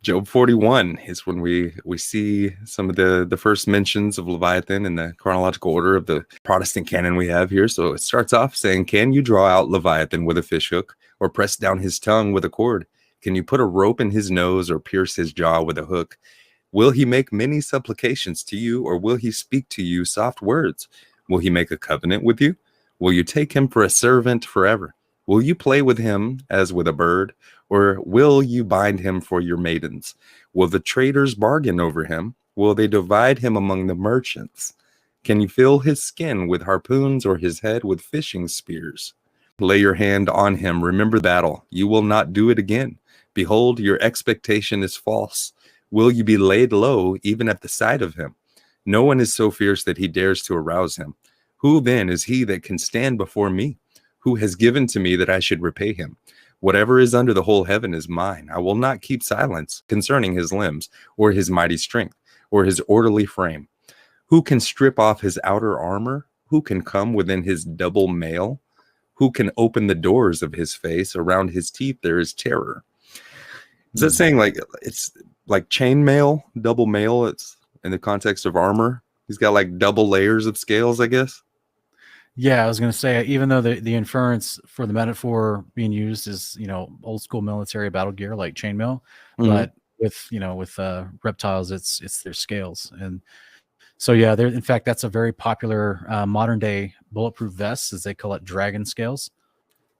Job 41 is when we see some of the first mentions of Leviathan in the chronological order of the Protestant canon we have here. So it starts off saying, "Can you draw out Leviathan with a fishhook, or press down his tongue with a cord? Can you put a rope in his nose, or pierce his jaw with a hook? Will he make many supplications to you, or will he speak to you soft words? Will he make a covenant with you? Will you take him for a servant forever? Will you play with him as with a bird? Or will you bind him for your maidens? Will the traders bargain over him? Will they divide him among the merchants? Can you fill his skin with harpoons, or his head with fishing spears? Lay your hand on him. Remember battle. You will not do it again. Behold, your expectation is false. Will you be laid low even at the sight of him? No one is so fierce that he dares to arouse him. Who then is he that can stand before me? Who has given to me that I should repay him? Whatever is under the whole heaven is mine. I will not keep silence concerning his limbs, or his mighty strength, or his orderly frame. Who can strip off his outer armor? Who can come within his double mail? Who can open the doors of his face? Around his teeth there is terror." Is that saying like it's like chain mail, double mail? It's in the context of armor. He's got like double layers of scales, I guess. Yeah, I was going to say, even though the inference for the metaphor being used is, old school military battle gear like chainmail, but with reptiles, it's their scales. And so, yeah, in fact, that's a very popular modern day bulletproof vest, as they call it, dragon scales. I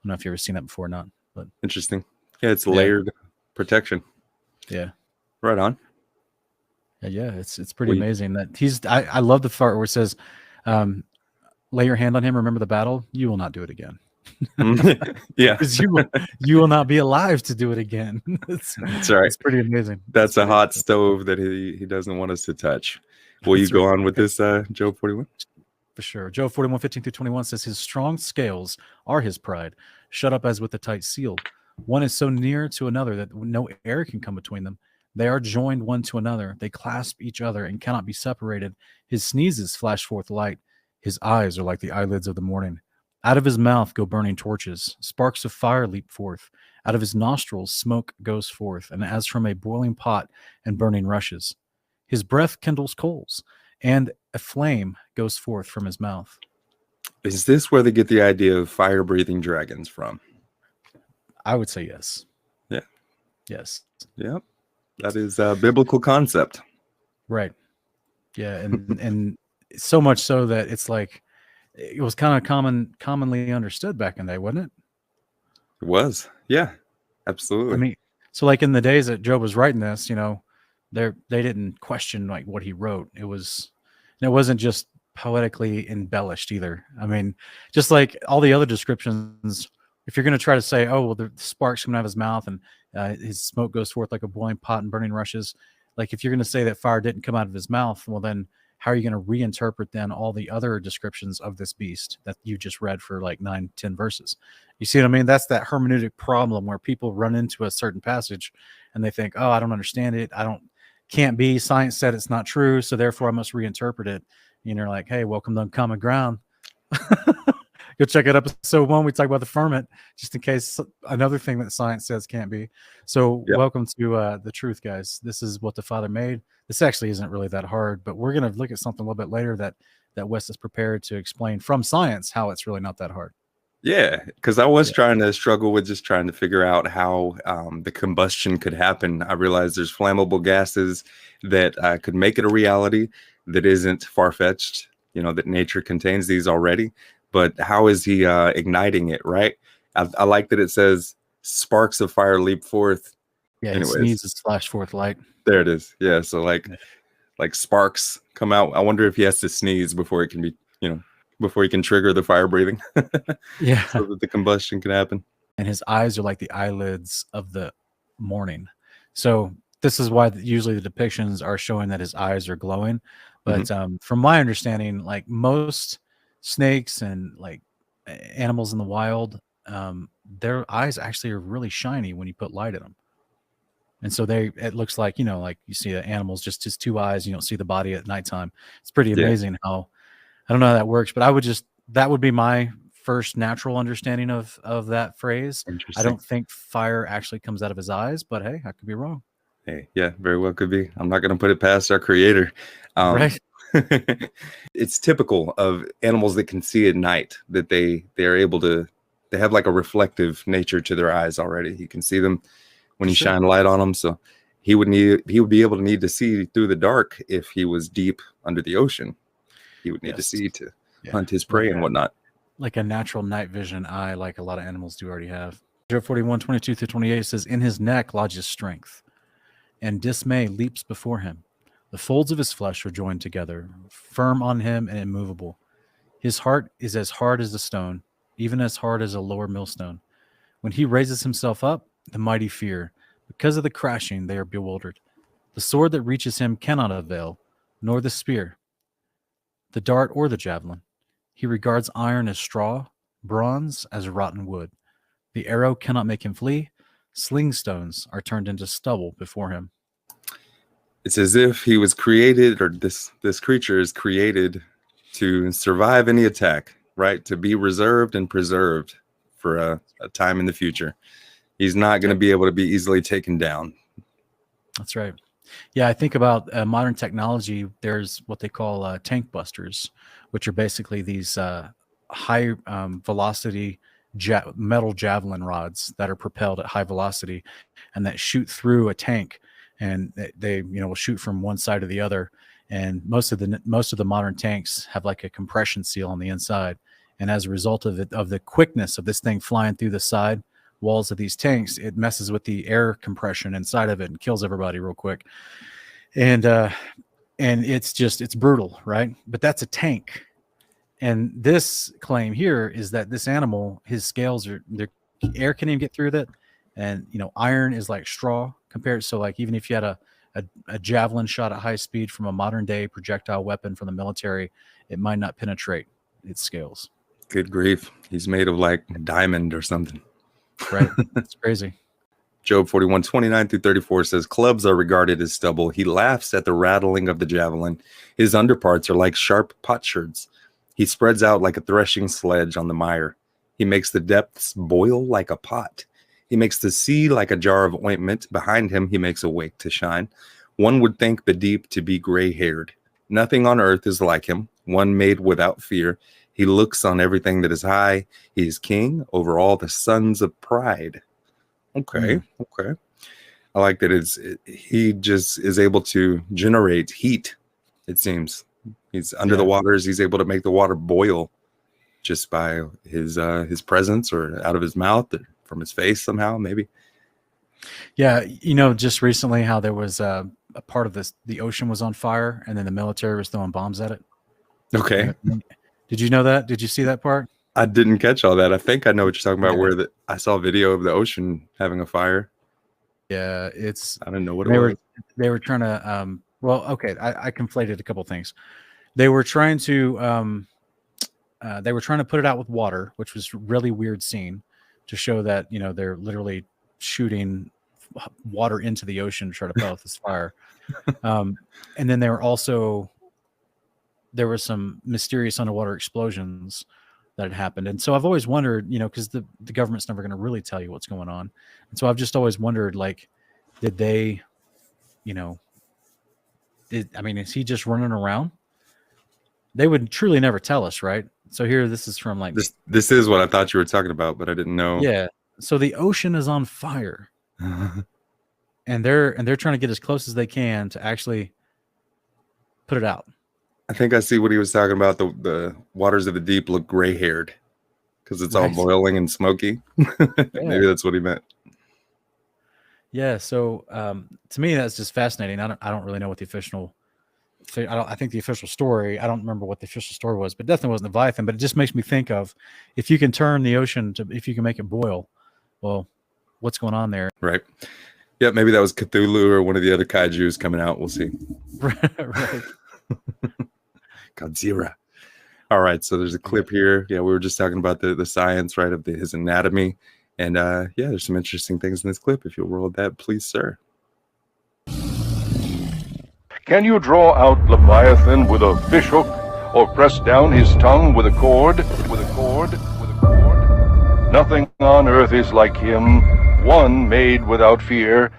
don't know if you've ever seen that before or not, but interesting. Yeah, it's layered protection. Yeah. Right on. Yeah, it's pretty amazing that I love the part where it says, lay your hand on him, remember the battle, you will not do it again. Yeah. Because you will not be alive to do it again. That's right. It's pretty amazing. That's a hot stove that he doesn't want us to touch. Will you go on with this, Job 41? For sure. Job 41, 15-21 says, "His strong scales are his pride, shut up as with a tight seal. One is so near to another that no air can come between them. They are joined one to another. They clasp each other and cannot be separated. His sneezes flash forth light. His eyes are like the eyelids of the morning. Out of his mouth go burning torches. Sparks of fire leap forth. Out of his nostrils smoke goes forth, and as from a boiling pot and burning rushes. His breath kindles coals, and a flame goes forth from his mouth." Is this where they get the idea of fire-breathing dragons from? I would say yes. Yeah. Yes. Yep. That is a biblical concept. Right. Yeah, and so much so that it's like it was kind of commonly understood back in the day, wasn't it? It was. Yeah. Absolutely. I mean, so like in the days that Job was writing this, they didn't question like what he wrote. It wasn't just poetically embellished either. I mean, just like all the other descriptions, if you're going to try to say, oh, well, the sparks coming out of his mouth and his smoke goes forth like a boiling pot and burning rushes, like if you're going to say that fire didn't come out of his mouth, well, then how are you going to reinterpret then all the other descriptions of this beast that you just read for like 9-10 verses? You see what I mean? That's that hermeneutic problem where people run into a certain passage and they think, oh, I don't understand it. Can't be. Science said it's not true, so therefore I must reinterpret it. And you're like, hey, welcome to Uncommon Ground. Go check out episode 1. We talk about the firmament, just in case another thing that science says can't be. So welcome to the truth, guys. This is what the Father made. This actually isn't really that hard, but we're going to look at something a little bit later that Wes is prepared to explain from science how it's really not that hard. Yeah, because I was trying to struggle with just trying to figure out how the combustion could happen. I realized there's flammable gases that could make it a reality that isn't far-fetched, that nature contains these already. But how is he igniting it, right? I like that it says sparks of fire leap forth. Yeah, it sneezes, flash forth light. There it is. Yeah, so like sparks come out. I wonder if he has to sneeze before it can be, before he can trigger the fire breathing. Yeah. So that the combustion can happen. And his eyes are like the eyelids of the morning. So this is why usually the depictions are showing that his eyes are glowing. But from my understanding, like most snakes and like animals in the wild, their eyes actually are really shiny when you put light in them. And so it looks like, like you see the animals, just his two eyes, you don't see the body at nighttime. It's pretty amazing how, I don't know how that works, but that would be my first natural understanding of that phrase. I don't think fire actually comes out of his eyes, but hey, I could be wrong. Hey, yeah, very well could be. I'm not going to put it past our creator. Right. It's typical of animals that can see at night that they're able to. They have like a reflective nature to their eyes already. You can see them when you Sure. shine light on them. So he would be able to need to see through the dark if he was deep under the ocean. He would need to Yes. see to Yeah. hunt his prey and whatnot. Like a natural night vision eye, like a lot of animals do already have. Job 41, 22 through 28 says, "In his neck lodges strength, and dismay leaps before him. The folds of his flesh are joined together, firm on him and immovable. His heart is as hard as a stone, even as hard as a lower millstone. When he raises himself up, the mighty fear. Because of the crashing, they are bewildered. The sword that reaches him cannot avail, nor the spear, the dart, or the javelin. He regards iron as straw, bronze as rotten wood. The arrow cannot make him flee. Sling stones are turned into stubble before him." It's as if he was created, or this creature is created to survive any attack, right? To be reserved and preserved for a time in the future. He's not going to be able to be easily taken down. That's right. Yeah, I think about modern technology. There's what they call tank busters, which are basically these high velocity metal javelin rods that are propelled at high velocity and that shoot through a tank, and they will shoot from one side to the other. And most of the modern tanks have like a compression seal on the inside, and as a result of the quickness of this thing flying through the side walls of these tanks, it messes with the air compression inside of it and kills everybody real quick. And it's brutal, right? But that's a tank. And this claim here is that this animal, his scales air can't even get through that. And iron is like straw compared. So like even if you had a javelin shot at high speed from a modern day projectile weapon from the military, it might not penetrate its scales. Good grief. He's made of like diamond or something. Right. It's crazy. Job 41, 29 through 34 says, "Clubs are regarded as stubble. He laughs at the rattling of the javelin. His underparts are like sharp potsherds. He spreads out like a threshing sledge on the mire. He makes the depths boil like a pot. He makes the sea like a jar of ointment. Behind him, he makes a wake to shine. One would think the deep to be gray-haired. Nothing on earth is like him, one made without fear. He looks on everything that is high. He is king over all the sons of pride." Okay. I like that he just is able to generate heat, it seems. He's under the waters. He's able to make the water boil just by his presence, or out of his mouth, or from his face somehow, maybe. Yeah, just recently how there was a part of the ocean was on fire, and then the military was throwing bombs at it. Okay. Did you know that? Did you see that part? I didn't catch all that. I think I know what you're talking about. Where I saw a video of the ocean having a fire. Yeah, I didn't know what it was. They were trying to. Well, okay, I conflated a couple things. They were trying to. They were trying to put it out with water, which was a really weird scene to show that they're literally shooting water into the ocean to try to put out this fire. And then there were some mysterious underwater explosions that had happened. And so I've always wondered, because the government's never going to really tell you what's going on. And so I've just always wondered, like, did they, is he just running around? They would truly never tell us, right? So here, this is from like this is what I thought you were talking about, but I didn't know. Yeah. So the ocean is on fire, and they're trying to get as close as they can to actually put it out. I think I see what he was talking about. The waters of the deep look gray-haired because it's all boiling and smoky. Maybe that's what he meant. Yeah. So to me, that's just fascinating. I don't really know what the official. I think the official story. I don't remember what the official story was, but definitely wasn't Leviathan. But it just makes me think of, if you can turn the ocean if you can make it boil, well, what's going on there? Right. Yeah. Maybe that was Cthulhu or one of the other kaijus coming out. We'll see. Right. Godzilla. All right, so there's a clip here. Yeah, we were just talking about the science, right, of his anatomy, and there's some interesting things in this clip. If you'll roll that, please, sir. Can you draw out Leviathan with a fishhook, or press down his tongue with a cord? Nothing on earth is like him, one made without fear.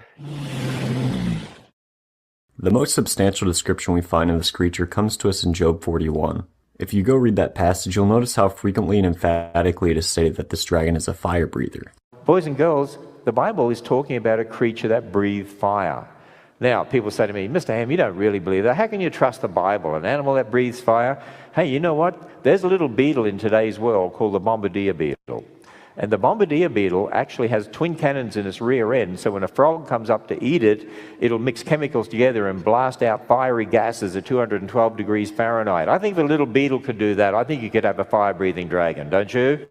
The most substantial description we find of this creature comes to us in Job 41. If you go read that passage, you'll notice how frequently and emphatically it is stated that this dragon is a fire breather. Boys and girls, the Bible is talking about a creature that breathed fire. Now, people say to me, Mr. Ham, you don't really believe that. How can you trust the Bible, an animal that breathes fire? Hey, you know what? There's a little beetle in today's world called the bombardier beetle. And the bombardier beetle actually has twin cannons in its rear end, so when a frog comes up to eat it, it'll mix chemicals together and blast out fiery gases at 212 degrees Fahrenheit. I think if a little beetle could do that, I think you could have a fire-breathing dragon, don't you?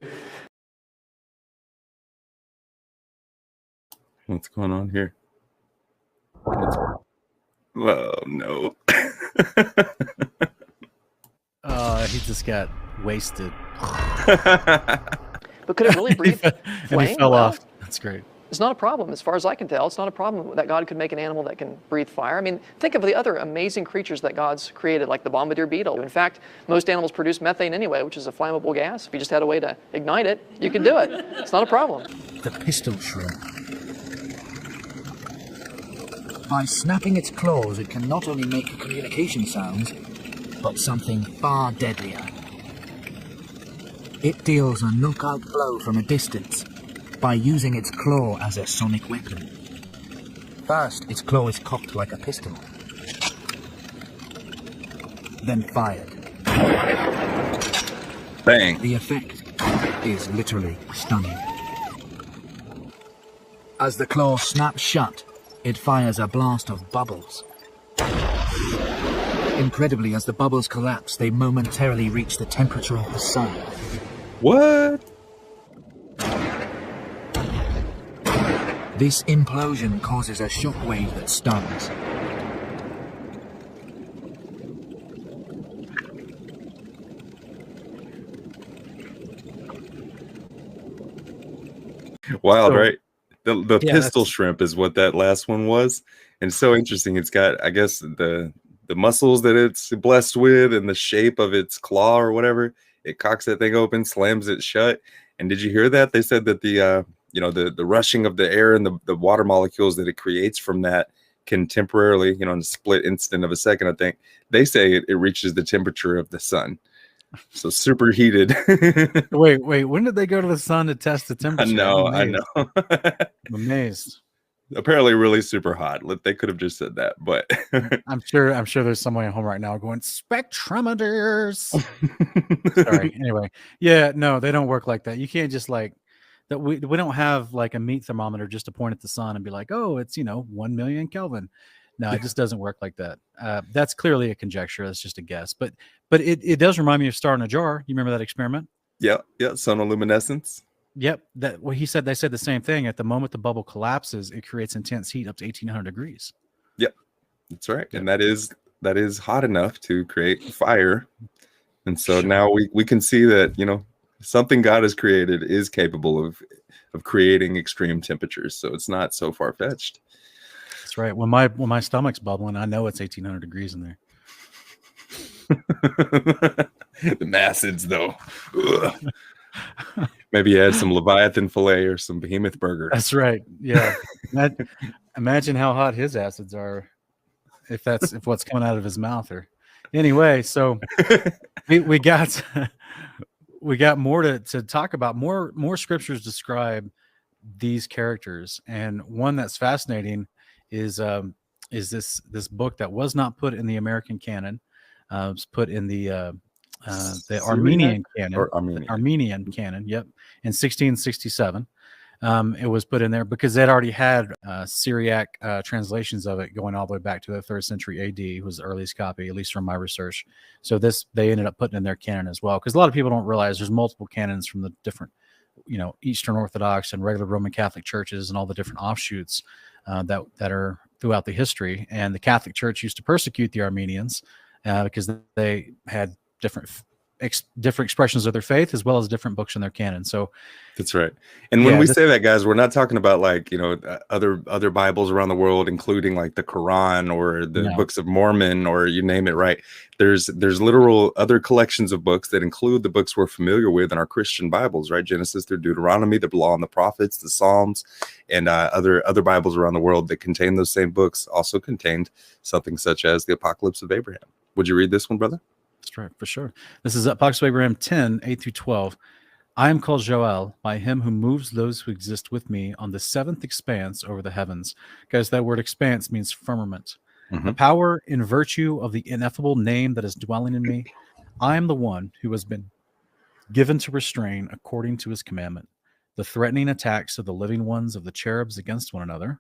What's going on here? Oh, no. He just got wasted. But could it really breathe And flame? he fell Well, off. That's great. It's not a problem, as far as I can tell. It's not a problem that God could make an animal that can breathe fire. I mean, think of the other amazing creatures that God's created, like the bombardier beetle. In fact, most animals produce methane anyway, which is a flammable gas. If you just had a way to ignite it, you could do it. It's not a problem. The pistol shrimp. By snapping its claws, it can not only make communication sounds, but something far deadlier. It deals a knockout blow from a distance by using its claw as a sonic weapon. First, its claw is cocked like a pistol, then fired. Bang. The effect is literally stunning. As the claw snaps shut, it fires a blast of bubbles. Incredibly, as the bubbles collapse, they momentarily reach the temperature of the sun. What? This implosion causes a shockwave that stuns. Wild, So- right? The Yeah, pistol that's- shrimp is what that last one was. And it's so interesting. It's got, I guess, the muscles that it's blessed with and the shape of its claw or whatever. It cocks that thing open, slams it shut. And did you hear that? They said that the rushing of the air and the water molecules that it creates from that can temporarily, in a split instant of a second, I think, they say it reaches the temperature of the sun. So super heated. Wait. When did they go to the sun to test the I temperature? know. I'm amazed. Apparently really super hot. They could have just said that, but I'm sure there's someone at home right now going spectrometers. Sorry. Anyway, yeah, no, they don't work like that. You can't just like that. We don't have like a meat thermometer just to point at the sun and be like, oh, it's 1 million Kelvin. No, it just doesn't work like that. That's clearly a conjecture. That's just a guess. But it does remind me of Star in a Jar. You remember that experiment? yeah, sonoluminescence. Yep. They said the same thing. At the moment the bubble collapses, it creates intense heat up to 1800 degrees. Yep, that's right. And that is hot enough to create fire. And so now we can see that something God has created is capable of creating extreme temperatures. So it's not so far fetched. That's right. When my stomach's bubbling, I know it's 1800 degrees in there. The Macids, though. Ugh. Maybe you had some Leviathan fillet or some Behemoth burger. That's right. Yeah. Imagine how hot his acids are if what's coming out of his mouth. Or anyway, so we got more to talk about. More scriptures describe these characters, and one that's fascinating is this book that was not put in the American canon. It was put in the Armenian canon. Or Armenian. Armenian canon, yep, in 1667. It was put in there because they'd already had Syriac translations of it going all the way back to the 3rd century AD. Was the earliest copy, at least from my research. So they ended up putting in their canon as well, because a lot of people don't realize there's multiple canons from the different, Eastern Orthodox and regular Roman Catholic churches and all the different offshoots that are throughout the history. And the Catholic Church used to persecute the Armenians because they had different different expressions of their faith, as well as different books in their canon. So that's right. And when yeah, we say that, guys, we're not talking about like, other Bibles around the world, including like the Quran or the no, books of Mormon or you name it, right? There's literal other collections of books that include the books we're familiar with in our Christian Bibles, right? Genesis through Deuteronomy, the Law and the Prophets, the Psalms, and other Bibles around the world that contain those same books also contained something such as the Apocalypse of Abraham. Would you read this one, brother? that's right, for sure. This is Apocalypse of Abraham 10, 8 through 12. I am called Joel by him who moves those who exist with me on the seventh expanse over the heavens. Guys, that word expanse means firmament. The power and virtue of the ineffable name that is dwelling in me, I am the one who has been given to restrain according to his commandment the threatening attacks of the living ones of the cherubs against one another,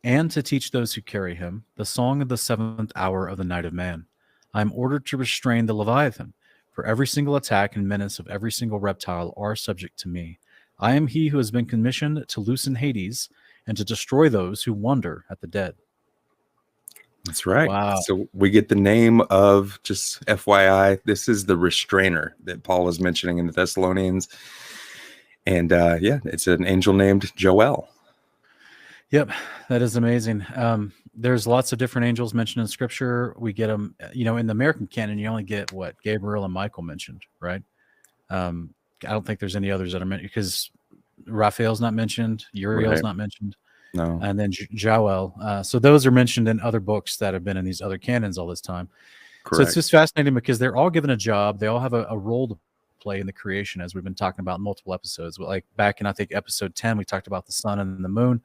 and to teach those who carry him the song of the seventh hour of the night of man. I am ordered to restrain the Leviathan, for every single attack and menace of every single reptile are subject to me. I am he who has been commissioned to loosen Hades and to destroy those who wonder at the dead. That's right. Wow. So we get the name of, just FYI, this is the restrainer that Paul was mentioning in the Thessalonians. And it's an angel named Joel. Yep, that is amazing. There's lots of different angels mentioned in Scripture. We get them, in the American canon, you only get what Gabriel and Michael mentioned, right? I don't think there's any others that are mentioned because Raphael's not mentioned, Uriel's not mentioned, no, and then Joel. So those are mentioned in other books that have been in these other canons all this time. correct. So it's just fascinating because they're all given a job. They all have a role to play in the creation, as we've been talking about in multiple episodes. Like back in, I think, episode 10, we talked about the sun and the moon.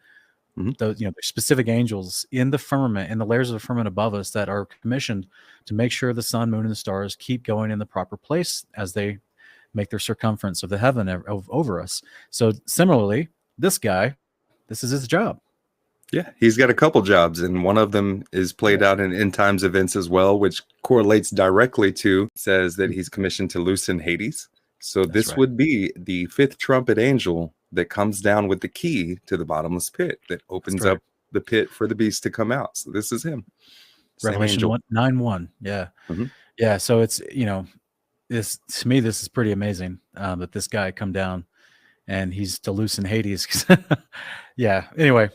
Those, there's specific angels in the firmament, in the layers of the firmament above us, that are commissioned to make sure the sun, moon, and the stars keep going in the proper place as they make their circumference of the heaven over us. So similarly, this guy, this is his job. Yeah, he's got a couple jobs, and one of them is played out in end times events as well, which correlates directly to, says that he's commissioned to loosen Hades. So this would be the fifth trumpet angel that comes down with the key to the bottomless pit that opens up the pit for the beast to come out. So this is him. Revelation 9:1. Yeah. Yeah. So it's, this, to me, this is pretty amazing that this guy come down and he's to loosen Hades. Yeah. Anyway,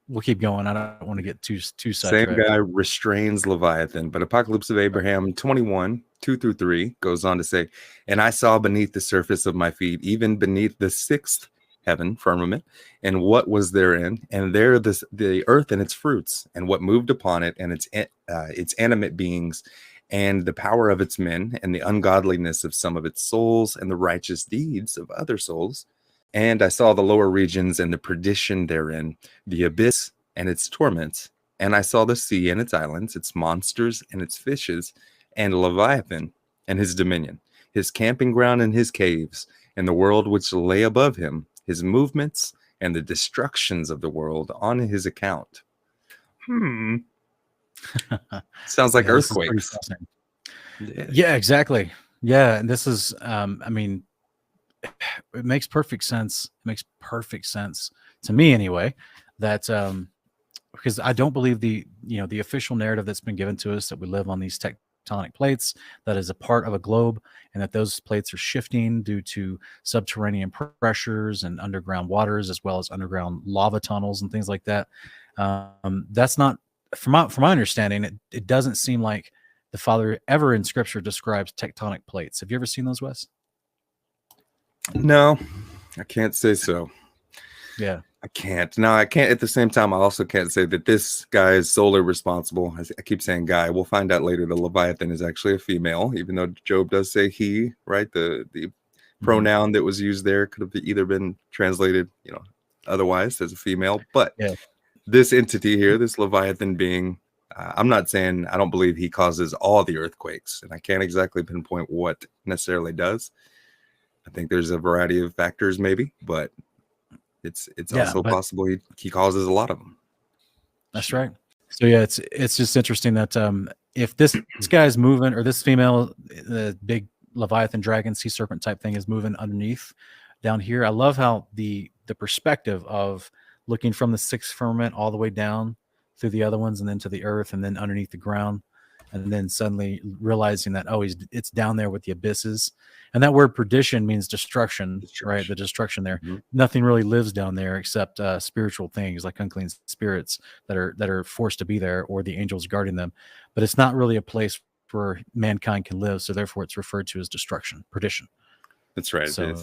we'll keep going. I don't want to get too sidetracked. Same guy restrains Leviathan, but Apocalypse of Abraham 21, 2 through 3 goes on to say, and I saw beneath the surface of my feet, even beneath the sixth heaven, firmament, and what was therein, and there the earth and its fruits, and what moved upon it, and its animate beings, and the power of its men, and the ungodliness of some of its souls, and the righteous deeds of other souls. And I saw the lower regions and the perdition therein, the abyss and its torments. And I saw the sea and its islands, its monsters and its fishes, and Leviathan and his dominion, his camping ground and his caves, and the world which lay above him, his movements, and the destructions of the world on his account. Sounds like earthquakes. Yeah, exactly. Yeah, and this is, it makes perfect sense. It makes perfect sense to me, anyway. That because I don't believe the official narrative that's been given to us that we live on these tectonic plates, that is a part of a globe, and that those plates are shifting due to subterranean pressures and underground waters, as well as underground lava tunnels and things like that. That's not, from my understanding, it doesn't seem like the Father ever in Scripture describes tectonic plates. Have you ever seen those, Wes? No, I can't say so. Yeah. I can't. No, I can't. At the same time, I also can't say that this guy is solely responsible. I keep saying guy. We'll find out later the Leviathan is actually a female, even though Job does say he, right? The pronoun that was used there could have either been translated, otherwise as a female. But this entity here, this Leviathan being, I'm not saying I don't believe he causes all the earthquakes, and I can't exactly pinpoint what necessarily does. I think there's a variety of factors, maybe, but it's also possible he causes a lot of them. That's right. So yeah, it's just interesting that if this guy's moving, or this female, the big Leviathan dragon sea serpent type thing is moving underneath down here. I love how the perspective of looking from the sixth firmament all the way down through the other ones and then to the earth and then underneath the ground. and then suddenly realizing that, oh, it's down there with the abysses. And that word perdition means destruction, right? The destruction there. Mhm. Nothing really lives down there except spiritual things like unclean spirits that are forced to be there, or the angels guarding them. But it's not really a place where mankind can live, so therefore it's referred to as destruction, perdition. That's right. So